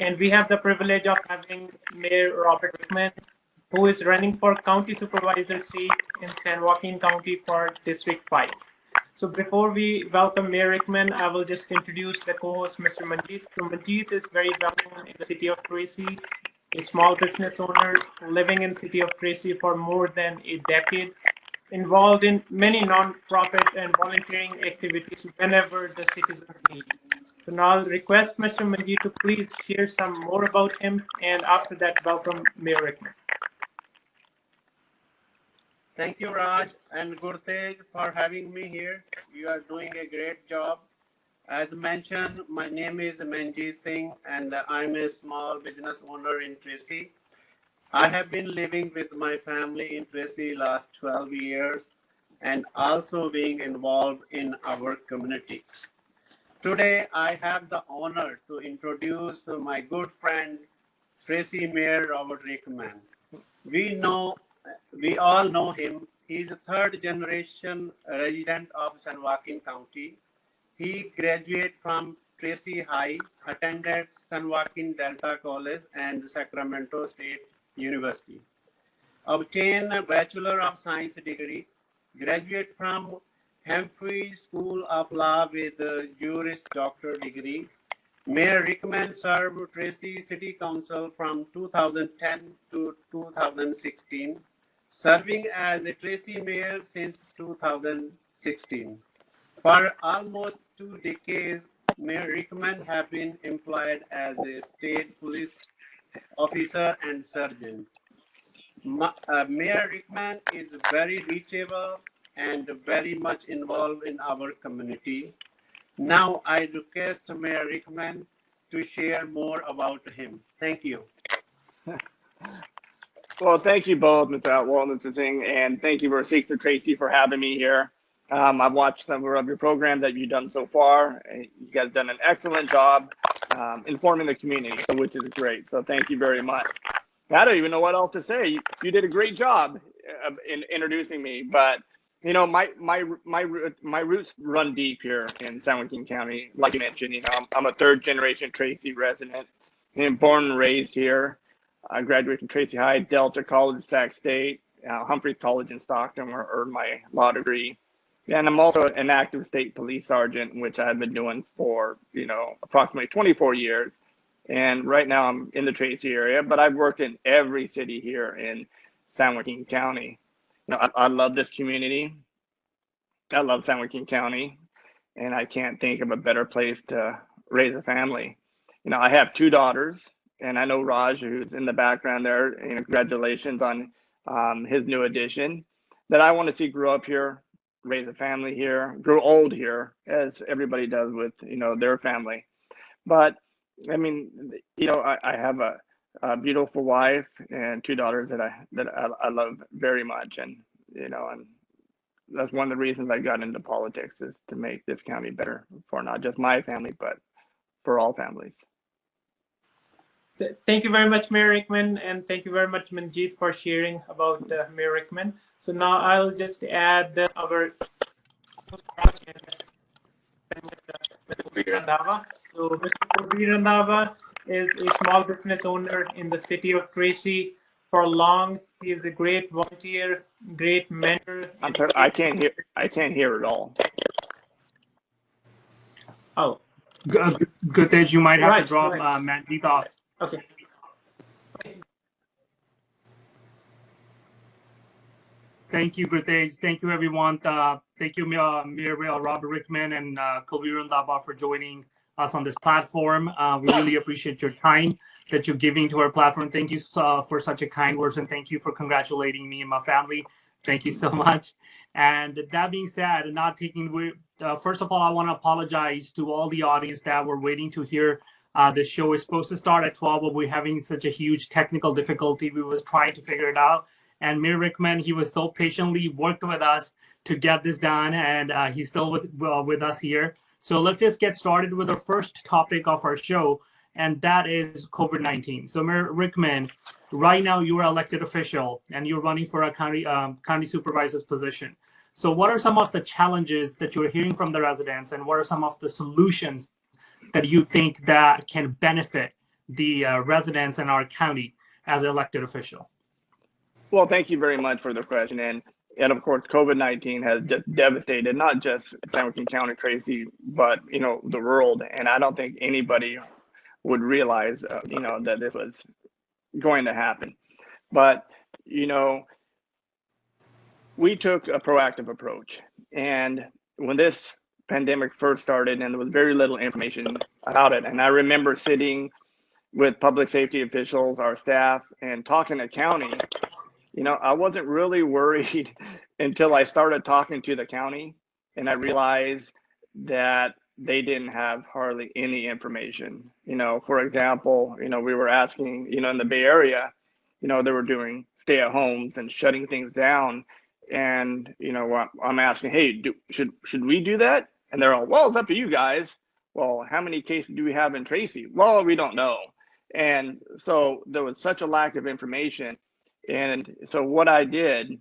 And we have the privilege of having Mayor Robert Rickman, who is running for county supervisor seat in San Joaquin County for District 5. So before we welcome Mayor Rickman, I will just introduce the co-host, Mr. Manjeet. So Manjeet is very well known in the city of Tracy, a small business owner living in city of Tracy for more than a decade, involved in many non-profit and volunteering activities whenever the citizens need. So now I'll request Mr. Manjeet to please share some more about him, and after that, welcome Mayor Rickman. Thank you, Raj and Gurtej, for having me here. You are doing a great job. As mentioned, my name is Manjeet Singh, and I'm a small business owner in Tracy. I have been living with my family in Tracy last 12 years and also being involved in our community. Today, I have the honor to introduce my good friend, Tracy Mayor Robert Rickman. We know, we all know him. He's a third generation resident of San Joaquin County. He graduated from Tracy High, attended San Joaquin Delta College and Sacramento State University. Obtained a Bachelor of Science degree, graduated from Humphrey School of Law with a Juris Doctor degree. Mayor Rickman served Tracy City Council from 2010 to 2016, serving as a Tracy Mayor since 2016. For almost 2 decades, Mayor Rickman has been employed as a state police officer and sergeant. Mayor Rickman is very reachable and very much involved in our community. Now I request Mayor Rickman to share more about him. Thank you. Well, thank you both, Mr. Atwell and Mr. Singh, and thank you for Six of Tracy for having me here. I've watched some of your programs that you've done so far. And you guys have done an excellent job informing the community, which is great. So thank you very much. I don't even know what else to say. You did a great job in introducing me, but you know my roots run deep here in San Joaquin County. Like you mentioned, you know I'm a third generation Tracy resident, and born and raised here. I graduated from Tracy High, Delta College, Sac State, Humphreys College in Stockton, where I earned my law degree. And I'm also an active state police sergeant, which I've been doing for, you know, approximately 24 years. And right now I'm in the Tracy area, but I've worked in every city here in San Joaquin County. You know, I love this community. I love San Joaquin County, and I can't think of a better place to raise a family. You know, I have two daughters, and I know Raj, who's in the background there. You know, congratulations on his new addition. That I want to see grow up here, raise a family here, grow old here, as everybody does with their family. But I mean, I have a beautiful wife and two daughters that I love very much, and and that's one of the reasons I got into politics is to make this county better for not just my family, but for all families. Thank you very much, Mayor Rickman, and thank you very much, Manjeet, for sharing about Mayor Rickman. So now I'll just add our Mr. Kabir Randhawa. So Mr. Kabir Randhawa is a small business owner in the city of Tracy. For long, he is a great volunteer, great mentor. I can't hear at all. Oh. Good thing you might have to drop Manjeet off. Okay. Thank you, Gurtej. Thank you, everyone. Thank you, Mayor Robert Rickman and Kabir Randhawa for joining us on this platform. We really appreciate your time that you're giving to our platform. Thank you for such a kind words, and thank you for congratulating me and my family. Thank you so much. And that being said, first of all, I want to apologize to all the audience that were waiting to hear. The show is supposed to start at 12, but we're having such a huge technical difficulty. We was trying to figure it out. And Mayor Rickman, he was so patiently worked with us to get this done, and he's still with us here. So let's just get started with our first topic of our show, and that is COVID-19. So Mayor Rickman, right now you are elected official, and you're running for a county supervisor's position. So what are some of the challenges that you're hearing from the residents, and what are some of the solutions that you think that can benefit the residents in our county as an elected official? Well, thank you very much for the question. And of course, COVID-19 has just devastated not just San Joaquin County, Tracy, but, the world. And I don't think anybody would realize, that this was going to happen. But, we took a proactive approach. And when this pandemic first started and there was very little information about it, and I remember sitting with public safety officials, our staff, and talking to county, I wasn't really worried until I started talking to the county and I realized that they didn't have hardly any information. For example, we were asking, in the Bay Area, they were doing stay at homes and shutting things down. And, I'm asking, hey, should we do that? And they're all, well, it's up to you guys. Well, how many cases do we have in Tracy? Well, we don't know. And so there was such a lack of information. And so what I did,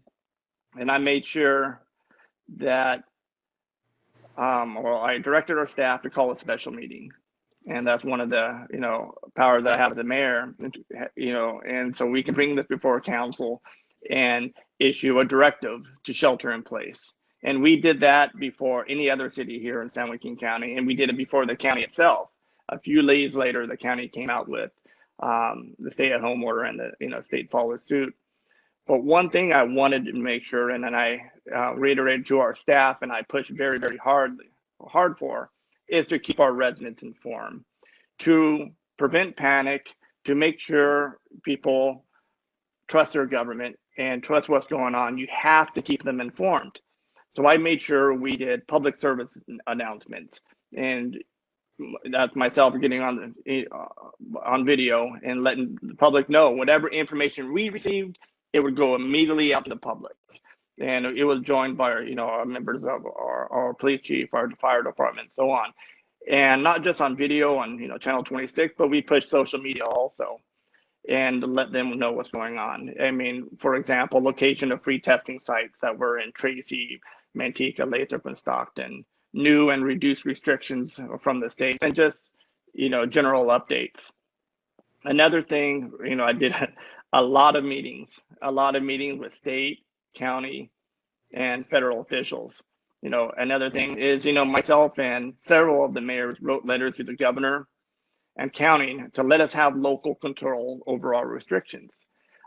and I made sure that, I directed our staff to call a special meeting. And that's one of the, powers that I have as a mayor, and so we can bring this before council and issue a directive to shelter in place. And we did that before any other city here in San Joaquin County, and we did it before the county itself. A few days later, the county came out with the stay-at-home order, and the state followed suit. But one thing I wanted to make sure, and then I reiterated to our staff, and I pushed very, very hard for, is to keep our residents informed, to prevent panic, to make sure people trust their government and trust what's going on. You have to keep them informed. So I made sure we did public service announcements, and that's myself getting on video and letting the public know whatever information we received, it would go immediately out to the public. And it was joined by our members of our police chief, our fire department, so on. And not just on video on channel 26, but we push social media also and let them know what's going on. I mean, for example, location of free testing sites that were in Tracy, Manteca, Lathrop, and Stockton, new and reduced restrictions from the state, and just general updates. Another thing, I did a lot of meetings with state, county, and federal officials. Another thing is, myself and several of the mayors wrote letters to the governor and county to let us have local control over our restrictions.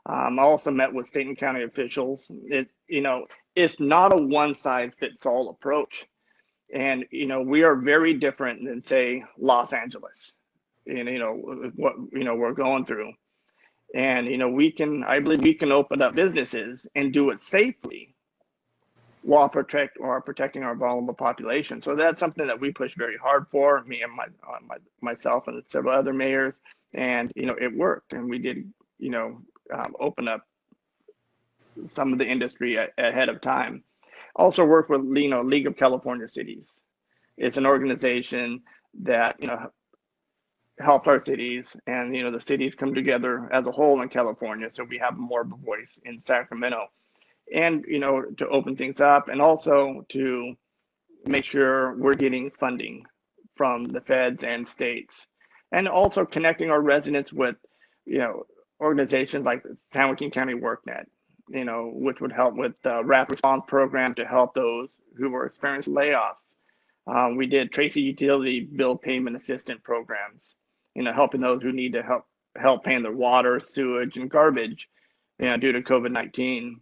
I also met with state and county officials. It's not a one-size-fits-all approach. And, we are very different than, say, Los Angeles, what, we're going through. And, I believe we can open up businesses and do it safely while protecting our vulnerable population. So that's something that we push very hard for, me and myself and several other mayors. And, it worked. And we did, open up some of the industry ahead of time. Also work with, League of California Cities. It's an organization that, helps our cities, and, the cities come together as a whole in California. So we have more of a voice in Sacramento. And, to open things up, and also to make sure we're getting funding from the feds and states, and also connecting our residents with, organizations like the San Joaquin County WorkNet, which would help with the rapid response program to help those who were experiencing layoffs. We did Tracy utility bill payment assistance programs, helping those who need to help paying their water, sewage, and garbage, due to COVID-19.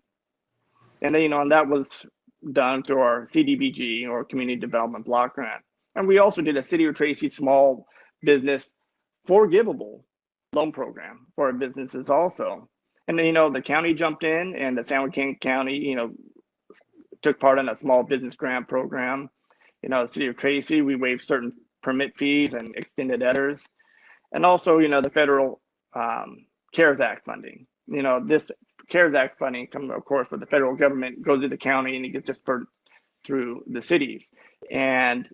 And then, and that was done through our CDBG, or Community Development Block Grant. And we also did a City of Tracy small business forgivable loan program for our businesses also. And then, the county jumped in, and the San Joaquin County, took part in a small business grant program. The City of Tracy, we waived certain permit fees and extended others. And also, the federal CARES Act funding. This CARES Act funding comes, of course, from the federal government, goes to the county, and it gets dispersed through the cities. And,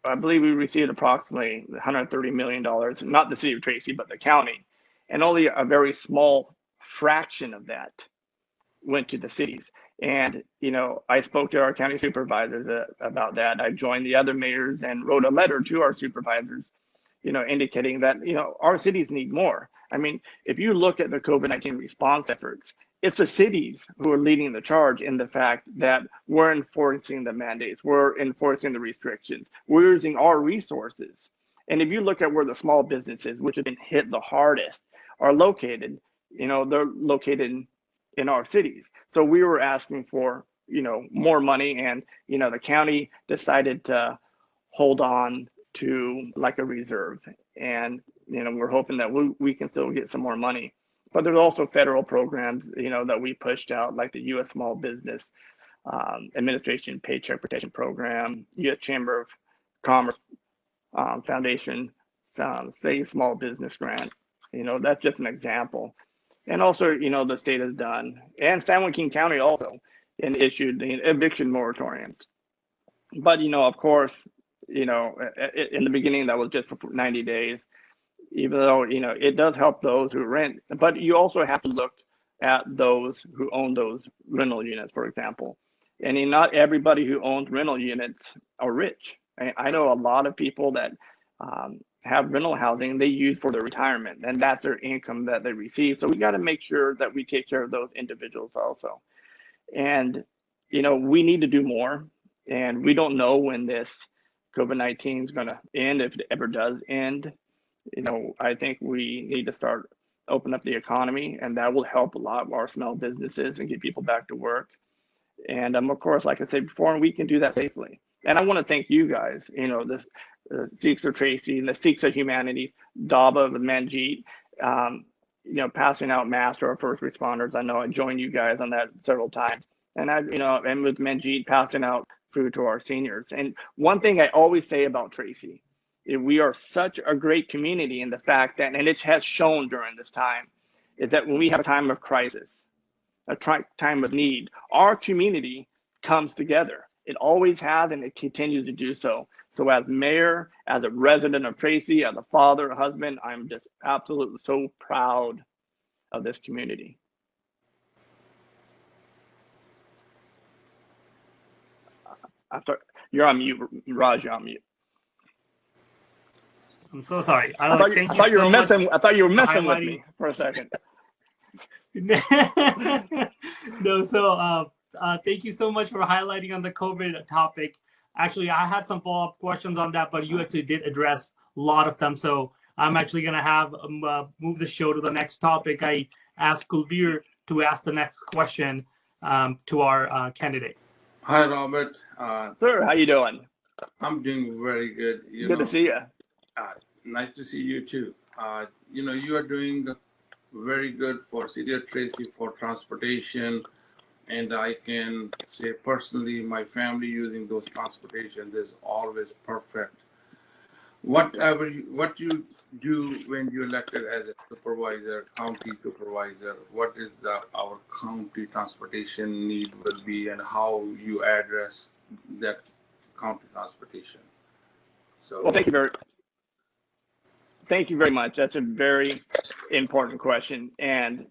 I believe we received approximately $130 million, not the City of Tracy, but the county. And only a very small fraction of that went to the cities. And, I spoke to our county supervisors about that. I joined the other mayors and wrote a letter to our supervisors, indicating that, our cities need more. I mean, if you look at the COVID-19 response efforts, it's the cities who are leading the charge in the fact that we're enforcing the mandates, we're enforcing the restrictions, we're using our resources. And if you look at where the small businesses, which have been hit the hardest, are located, they're located in our cities. So we were asking for, more money, and, the county decided to hold on to like a reserve. And, we're hoping that we can still get some more money. But there's also federal programs, that we pushed out, like the U.S. Small Business Administration Paycheck Protection Program, U.S. Chamber of Commerce Foundation, Save Small Business Grant. That's just an example. And also, the state has done, and San Joaquin County also, and issued the eviction moratoriums. But, of course, in the beginning, that was just for 90 days, even though, it does help those who rent. But you also have to look at those who own those rental units, for example. And not everybody who owns rental units are rich. I know a lot of people that have rental housing they use for their retirement, and that's their income that they receive. So we got to make sure that we take care of those individuals also. And, we need to do more, and we don't know when this COVID-19 is going to end, if it ever does end. I think we need to start open up the economy, and that will help a lot of our small businesses and get people back to work. And of course, like I said before, we can do that safely. And I want to thank you guys, this Sikhs of Tracy and the Sikhs of Humanity, Daba, Manjeet, passing out masks to our first responders. I know I joined you guys on that several times. And and with Manjeet passing out food to our seniors. And one thing I always say about Tracy, we are such a great community in the fact that, and it has shown during this time, is that when we have a time of crisis, a time of need, our community comes together. It always has, and it continues to do so. So as mayor, as a resident of Tracy, as a father, a husband, I'm just absolutely so proud of this community. I'm sorry, you're on mute, Raj, you're on mute. I'm so sorry. I thought you were messing with me for a second. No, so thank you so much for highlighting on the COVID topic. Actually, I had some follow-up questions on that, but you actually did address a lot of them. So I'm actually going to have move the show to the next topic. I asked Kulveer to ask the next question to our candidate. Hi, Robert. Sir, how you doing? I'm doing very good. Good to see you. Nice to see you too. You are doing very good for City of Tracy for transportation, and I can say personally, my family using those transportation is always perfect. What you do when you elected as a supervisor, county supervisor, what is our county transportation need will be, and how you address that county transportation? So, well, thank you very much. That's a very important question, and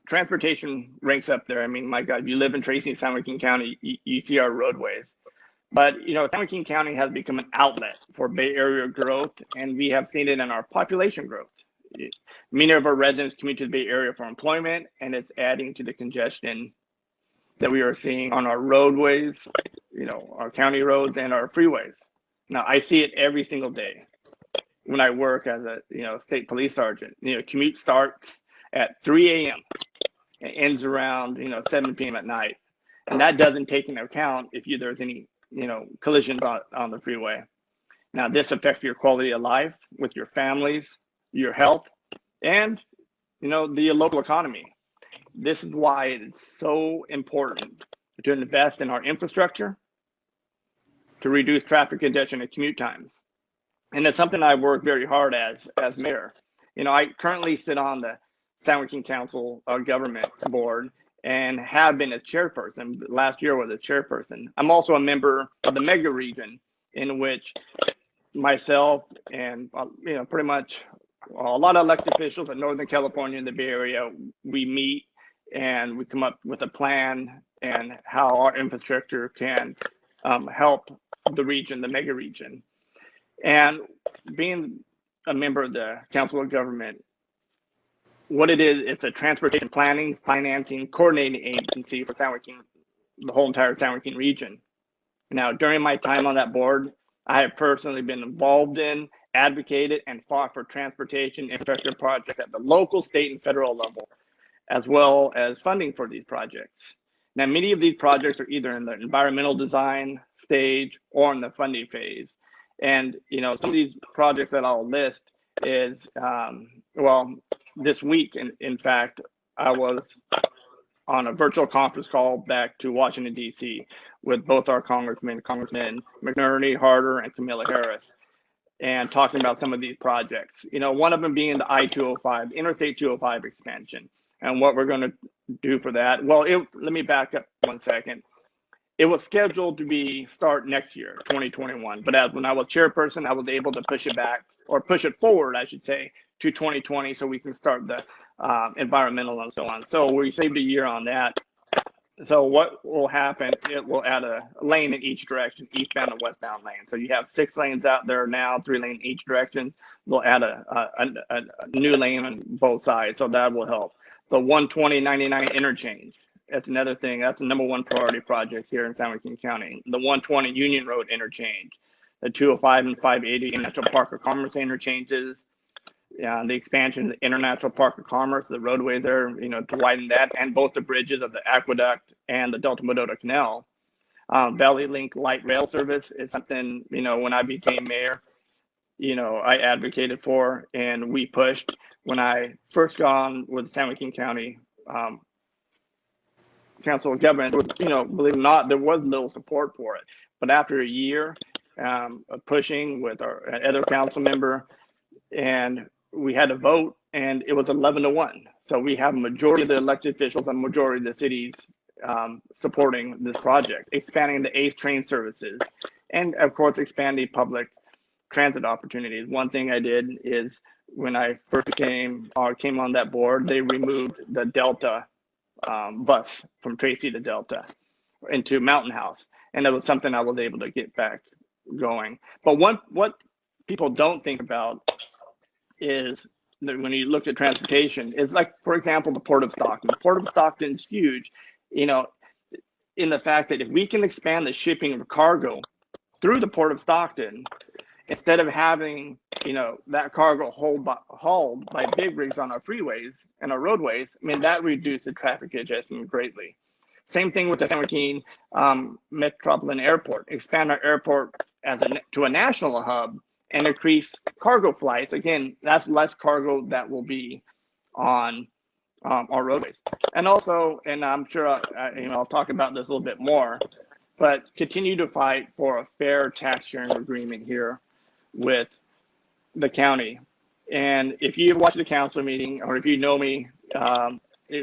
transportation ranks up there. I mean, my God, you live in Tracy, San Joaquin County, you see our roadways. But, San Joaquin County has become an outlet for Bay Area growth, and we have seen it in our population growth. Many of our residents commute to the Bay Area for employment, and it's adding to the congestion that we are seeing on our roadways, our county roads and our freeways. Now, I see it every single day when I work as a, state police sergeant. Commute starts at 3 a.m. and ends around, 7 p.m. at night. And that doesn't take into account if there's any collisions on the freeway. Now, this affects your quality of life with your families, your health, and, the local economy. This is why it's so important to invest in our infrastructure to reduce traffic congestion and commute times. And it's something I work very hard as mayor. I currently sit on the San Joaquin Council Government Board, and have been a chairperson. Last year was a chairperson. I'm also a member of the mega region, in which myself and pretty much a lot of elected officials in Northern California and the Bay Area, we meet and we come up with a plan and how our infrastructure can help the region, the mega region. And being a member of the Council of Government, what it is, it's a transportation planning, financing, coordinating agency for San Joaquin, the whole entire San Joaquin region. Now, during my time on that board, I have personally been involved in, advocated, and fought for transportation infrastructure projects at the local, state, and federal level, as well as funding for these projects. Now, many of these projects are either in the environmental design stage or in the funding phase. And, some of these projects that I'll list is, well, this week, in fact, I was on a virtual conference call back to Washington, D.C. with both our Congressmen McNerney, Harder, and Camilla Harris, and talking about some of these projects. One of them being the I-205, Interstate 205 expansion, and what we're going to do for that. Well, let me back up 1 second. It was scheduled to start next year, 2021, but when I was chairperson, I was able to push it back, or push it forward, I should say, to 2020, so we can start the environmental and so on. So we saved a year on that. So what will happen, it will add a lane in each direction, eastbound and westbound lane. So you have 6 lanes out there now, 3 lanes in each direction. We'll add a new lane on both sides, so that will help. The 120-99 interchange, that's another thing. That's the #1 priority project here in San Joaquin County. The 120 Union Road interchange, the 205 and 580 International Park of Commerce interchanges, the expansion of the International Park of Commerce, the roadway there, to widen that, and both the bridges of the Aqueduct and the Delta Mendota Canal. Valley Link light rail service is something, when I became mayor, I advocated for, and we pushed. When I first got on with San Joaquin County Council of Government, believe it or not, there was little support for it. But after a year of pushing with our other council member, and we had a vote, and it was 11-1. So we have a majority of the elected officials and majority of the cities supporting this project, expanding the ACE train services, and of course expanding public transit opportunities. One thing I did is when I first came on that board, they removed the Delta bus from Tracy to Delta into Mountain House, and that was something I was able to get back going. But what people don't think about is that when you look at transportation, is like, for example, the Port of Stockton. The Port of Stockton is huge, in the fact that if we can expand the shipping of cargo through the Port of Stockton, instead of having, that cargo hauled by big rigs on our freeways and our roadways, that reduced the traffic congestion greatly. Same thing with the San Joaquin Metropolitan Airport. Expand our airport to a national hub and increase cargo flights. Again, that's less cargo that will be on our roadways. And also, and I'm sure I'll talk about this a little bit more, but continue to fight for a fair tax sharing agreement here with the county. And if you've watched the council meeting, or if you know me,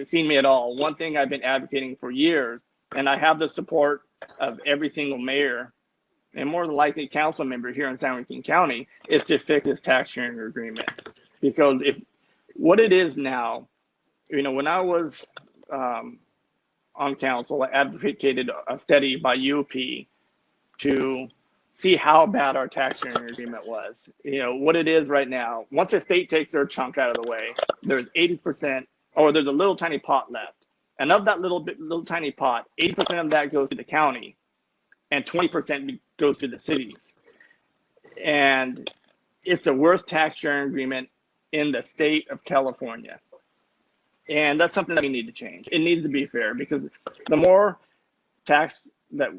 seen me at all, one thing I've been advocating for years, and I have the support of every single mayor and more than likely council member here in San Joaquin County, is to fix this tax sharing agreement. Because what it is now, when I was on council, I advocated a study by UP to see how bad our tax sharing agreement was. What it is right now, once the state takes their chunk out of the way, there's 80%, or there's a little tiny pot left. And of that little tiny pot, 80% of that goes to the county and 20% goes to the cities. And it's the worst tax sharing agreement in the state of California. And that's something that we need to change. It needs to be fair, because the more tax that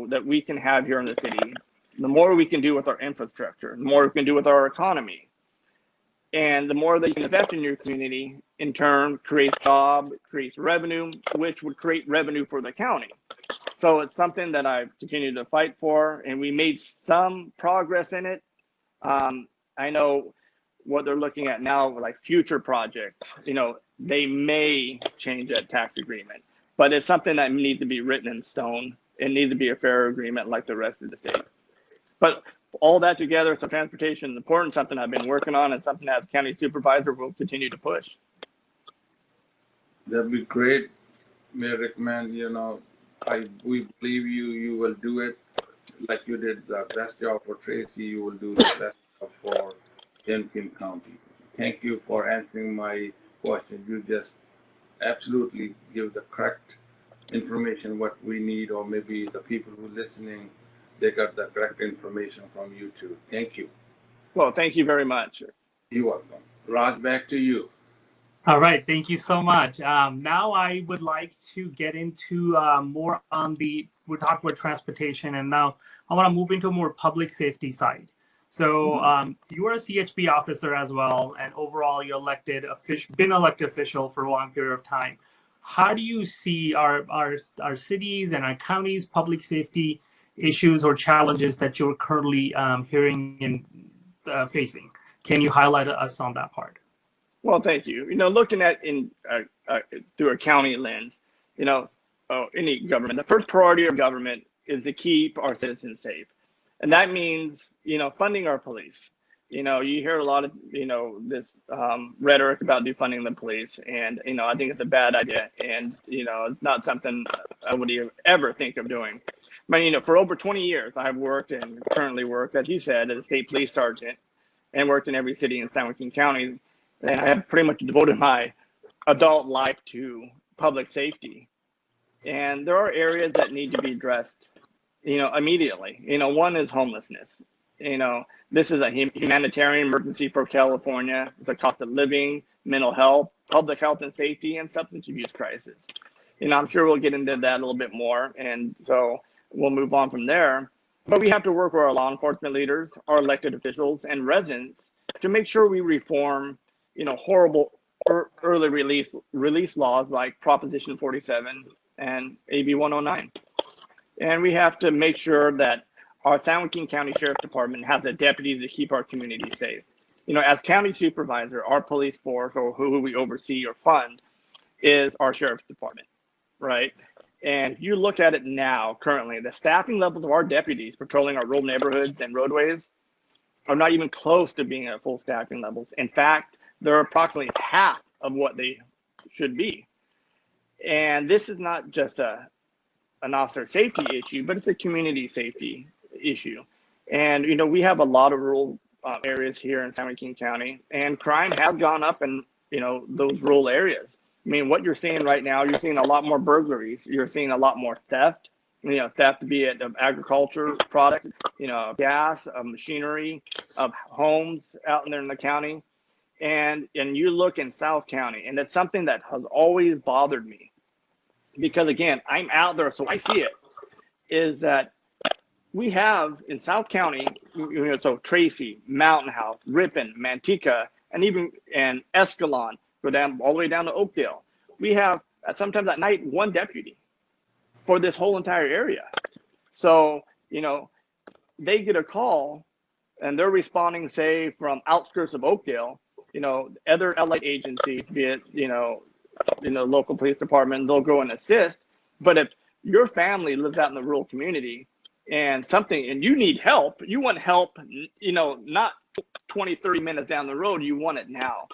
that we can have here in the city, the more we can do with our infrastructure, the more we can do with our economy. And the more that you can invest in your community, in turn, creates jobs, creates revenue, which would create revenue for the county. So it's something that I've continued to fight for, and we made some progress in it. I know what they're looking at now, like future projects, they may change that tax agreement, but it's something that needs to be written in stone. It needs to be a fair agreement like the rest of the state. But all that together, so transportation is important, something I've been working on, and something as county supervisor will continue to push. That'd be great, Mayor Rickman. We believe you will do it like you did the best job for Tracy. You will do the best job for Champaign County. Thank you for answering my question. You just absolutely give the correct information what we need, or maybe the people who are listening, they got the correct information from you too. Thank you. Well, thank you very much. You're welcome. Raj, back to you. All right, thank you so much. Now I would like to get into more on we talked about transportation, and now I want to move into a more public safety side. So you are a CHP officer as well, and overall you're been elected official for a long period of time. How do you see our cities and our counties' public safety issues or challenges that you're currently hearing and facing? Can you highlight us on that part? Well, thank you. Looking at through a county lens, any government, the first priority of government is to keep our citizens safe. And that means, funding our police. You hear a lot of, this rhetoric about defunding the police. And, I think it's a bad idea. And, it's not something I would ever think of doing. But, for over 20 years, I've worked and currently work, as you said, as a state police sergeant, and worked in every city in San Joaquin County. And I have pretty much devoted my adult life to public safety. And there are areas that need to be addressed, immediately. One is homelessness. This is a humanitarian emergency for California. It's a cost of living, mental health, public health and safety, and substance abuse crisis. I'm sure we'll get into that a little bit more. And so we'll move on from there. But we have to work with our law enforcement leaders, our elected officials, and residents to make sure we reform horrible early release laws like Proposition 47 and AB 109. And we have to make sure that our San Joaquin County Sheriff's Department has the deputies to keep our community safe. As county supervisor, our police force, or who we oversee or fund, is our Sheriff's Department, right? And you look at it now, currently, the staffing levels of our deputies patrolling our rural neighborhoods and roadways are not even close to being at full staffing levels. In fact, they're approximately half of what they should be. And this is not just an officer safety issue, but it's a community safety issue. And, we have a lot of rural areas here in San Joaquin County, and crime has gone up in, those rural areas. What you're seeing right now, you're seeing a lot more burglaries. You're seeing a lot more theft, theft be it of agriculture products, gas, of machinery, of homes out there in the county. And you look in South County, and it's something that has always bothered me, because again, I'm out there, so I see it, is that we have in South County, so Tracy, Mountain House, Ripon, Manteca, and Escalon, go down all the way down to Oakdale. We have sometimes at night one deputy for this whole entire area. So, they get a call and they're responding, say, from outskirts of Oakdale, other allied agencies, be it, local police department, they'll go and assist. But if your family lives out in the rural community and you need help, you want help, not 20, 30 minutes down the road, you want it now.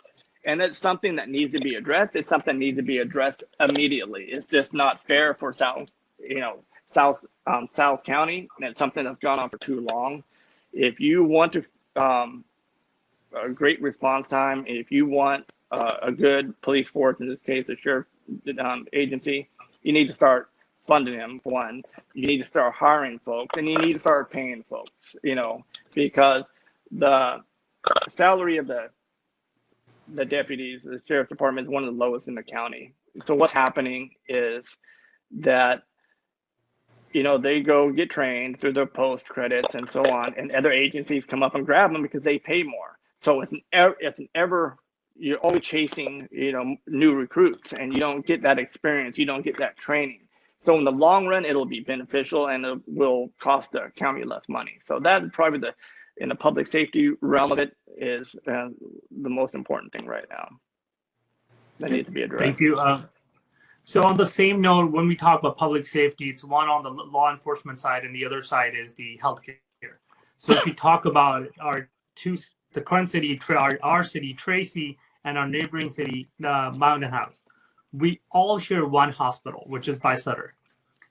And it's something that needs to be addressed. It's something that needs to be addressed immediately. It's just not fair for South County, and it's something that's gone on for too long. If you want to a great response time, if you want a good police force, in this case, the sheriff agency, you need to start funding them. One, you need to start hiring folks, and you need to start paying folks. Because the salary of the deputies, the sheriff's department, is one of the lowest in the county. So what's happening is that they go get trained through their post credits and so on, and other agencies come up and grab them because they pay more. So you're always chasing, new recruits, and you don't get that experience, you don't get that training. So in the long run, it'll be beneficial, and it will cost the county less money. So that's probably in the public safety realm of it is the most important thing right now that needs to be addressed. Thank you. So on the same note, when we talk about public safety, it's one on the law enforcement side, and the other side is the healthcare. So if we talk about the current city, our city, Tracy, and our neighboring city, Mountain House, we all share one hospital, which is by Sutter.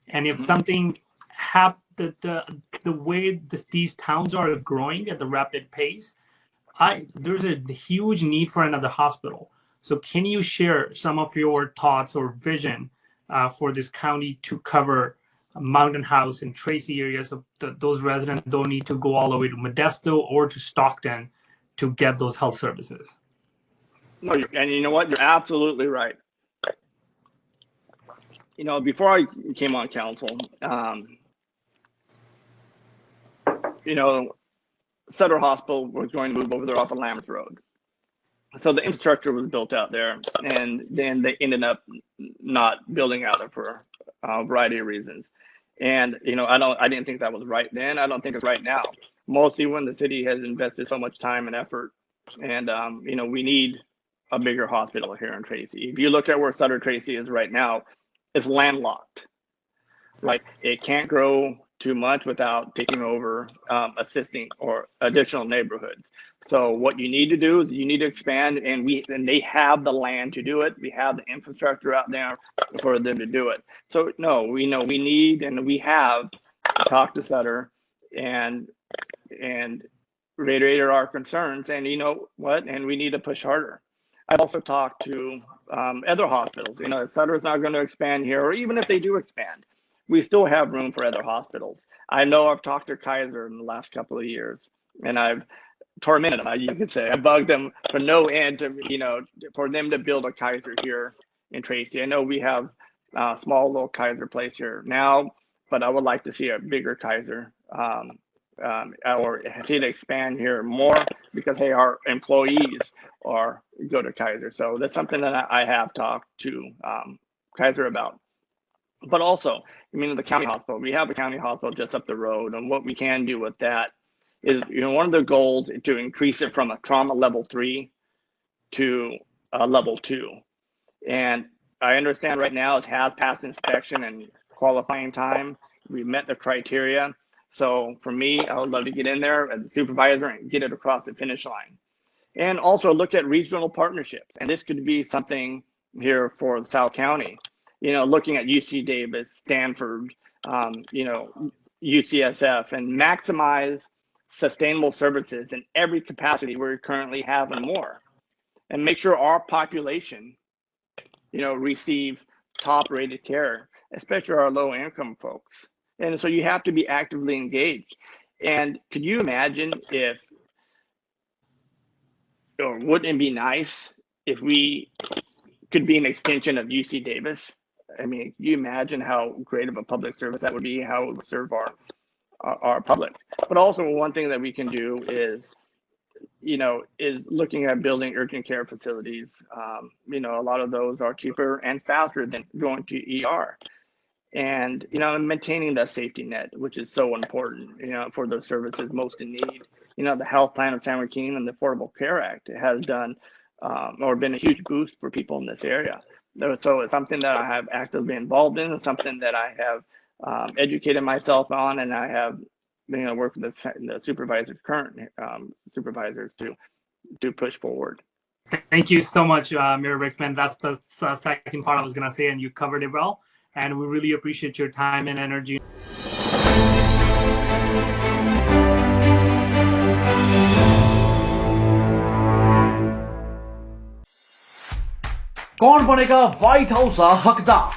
And if something happens, the way these towns are growing at the rapid pace, there's a huge need for another hospital. So can you share some of your thoughts or vision for this county to cover Mountain House and Tracy areas of those residents don't need to go all the way to Modesto or to Stockton to get those health services? No, and you know what? You're absolutely right. You know, before I came on council, you know, Sutter Hospital was going to move over there off of Lamberth Road. So the infrastructure was built out there, and then they ended up not building out there for a variety of reasons. And, you know, I didn't think that was right then. I don't think it's right now. Mostly when the city has invested so much time and effort. And, you know, we need a bigger hospital here in Tracy. If you look at where Sutter Tracy is right now, it's landlocked. Like, it can't grow too much without taking over assisting or additional neighborhoods. So what you need to do is you need to expand, and they have the land to do it. We have the infrastructure out there for them to do it. So no, we know we need, and we have talked to Sutter and reiterated our concerns, and you know what, and we need to push harder. I've also talked to other hospitals. You know, if Sutter's not going to expand here, or even if they do expand, we still have room for other hospitals. I know I've talked to Kaiser in the last couple of years, and I've tormented them, you could say. I bugged them for no end to, you know, for them to build a Kaiser here in Tracy. I know we have a small little Kaiser place here now, but I would like to see a bigger Kaiser, or see it expand here more, because hey, our employees go to Kaiser. So that's something that I have talked to Kaiser about. But also, I mean, the county hospital, we have a county hospital just up the road, and what we can do with that is, you know, one of the goals is to increase it from a trauma level 3 to a level 2. And I understand right now it has passed inspection and qualifying time. We met the criteria. So for me, I would love to get in there as a supervisor and get it across the finish line. And also look at regional partnerships. And this could be something here for South County. You know, looking at UC Davis, Stanford, you know, UCSF, and maximize sustainable services in every capacity we currently have and more. And make sure our population, you know, receives top-rated care, especially our low-income folks. And so you have to be actively engaged. And could you imagine if, or wouldn't it be nice if we could be an extension of UC Davis? I mean, can you imagine how great of a public service that would be, how it would serve our public? But also one thing that we can do is, you know, is looking at building urgent care facilities. You know, a lot of those are cheaper and faster than going to ER. And, you know, maintaining that safety net, which is so important, you know, for those services most in need. You know, the health plan of San Joaquin and the Affordable Care Act has done or been a huge boost for people in this area. So it's something that I have actively involved in. It's something that I have educated myself on, and I have, you know, worked with the supervisors, current supervisors, to push forward. Thank you so much, Mayor Rickman. That's the second part I was going to say, and you covered it well. And we really appreciate your time and energy. कौन बनेगा white house का हकदार?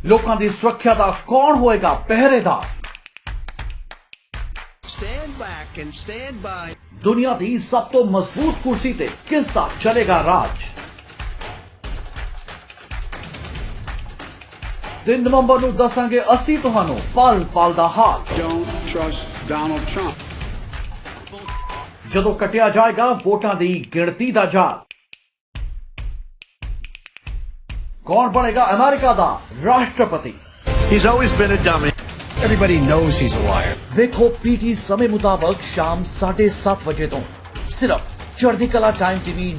लोकां दी सुरक्षा दा कौन होएगा पहरेदार? Stand back and stand by. दुनिया दी सब तो मजबूत कुर्सी ते किस दा चलेगा राज? 3 नवंबर ਨੂੰ ਦੱਸਾਂਗੇ ਅਸੀਂ ਤੁਹਾਨੂੰ ਪਲ ਪਲ ਦਾ ਹਾਲ। Don't trust Donald Trump. ਜਦੋਂ ਕੱਟਿਆ ਜਾਏਗਾ ਵੋਟਾਂ ਦੀ ਗਿਣਤੀ ਦਾ ਜਾਲ। ਕੌਣ ਬਣੇਗਾ ਅਮਰੀਕਾ ਦਾ ਰਾਸ਼ਟਰਪਤੀ? He's always been a dummy. Everybody knows he's a liar. ਵੇਖੋ ਪੀਟੀ ਸਮੇਂ ਮੁਤਾਬਕ ਸ਼ਾਮ 7:30 ਵਜੇ ਤੋਂ ਸਿਰਫ ਚੜ੍ਹਦੀ ਕਲਾ ਟਾਈਮ ਟੀਵੀ